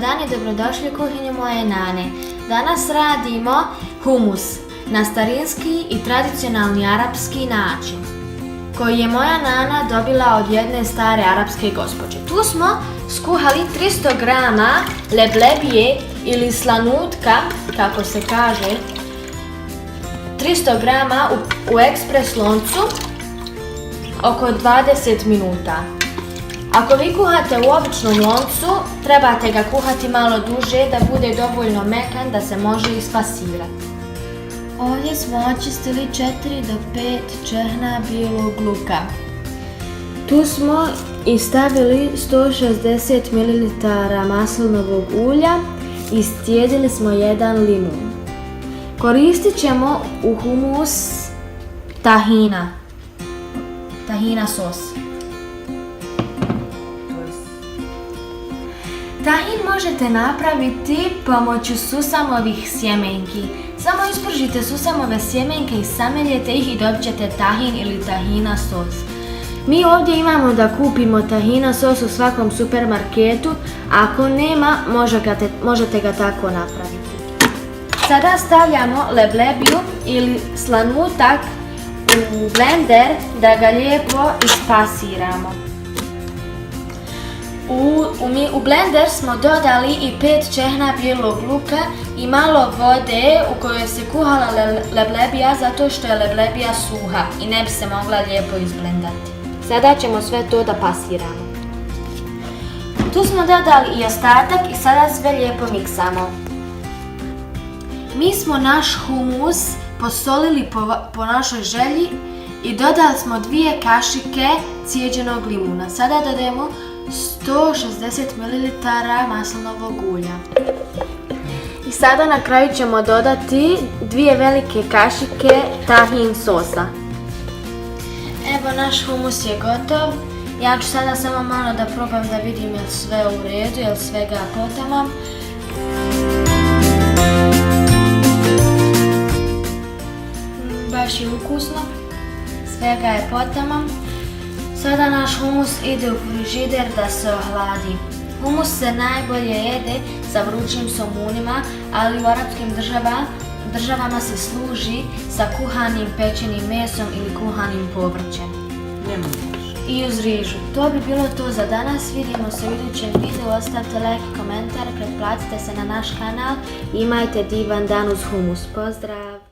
dan i dobrodošli u kuhinju moje nane. Danas radimo humus na starinski i tradicionalni arapski način, koji je moja nana dobila od jedne stare arapske gospođe. Tu smo skuhali 300 grama leblebije ili slanutka, kako se kaže, 300 grama u ekspres loncu oko 20 minuta. Ako vi kuhate u običnom loncu, trebate ga kuhati malo duže da bude dovoljno mekan da se može ispasirati. Ovdje smo očistili 4 do 5 čehna bijelog luka. Tu smo i stavili 160 ml maslinovog ulja i scijedili smo 1 limun. Koristit ćemo u humus tahina sos. Tahin možete napraviti pomoću susamovih sjemenki. Samo ispržite susamove sjemenke i sameljete ih i dobit ćete tahin ili tahina sos. Mi ovdje imamo da kupimo tahina sos u svakom supermarketu, a ako nema, možete ga tako napraviti. Sada stavljamo leblebiju ili slanutak u blender da ga lijepo ispasiramo. U blender smo dodali i 5 čehna bijelog luka i malo vode u kojoj se kuhala leblebija zato što je leblebija suha i ne bi se mogla lijepo izblendati. Sada ćemo sve to da pasiramo. Tu smo dodali i ostatak i sada sve lijepo miksamo. Mi smo naš humus posolili po našoj želji i dodali smo 2 kašike cijeđenog limuna. Sada dodajemo 160 ml maslinovog ulja. I sada na kraju ćemo dodati 2 velike kašike tahin sosa. Evo, naš humus je gotov. Ja ću sada samo malo da probam da vidim je li sve u redu, je li svega potamam. Baš je ukusno, svega je potamam. Sada naš humus ide u frižider da se ohladi. Humus se najbolje jede sa vrućim somunima, ali u arapskim državama se služi sa kuhanim pečenim mesom ili kuhanim povrćem. I uz rižu. To bi bilo to za danas. Vidimo se u idućem videu. Ostavite like i komentar, pretplatite se na naš kanal i imajte divan dan uz humus. Pozdrav!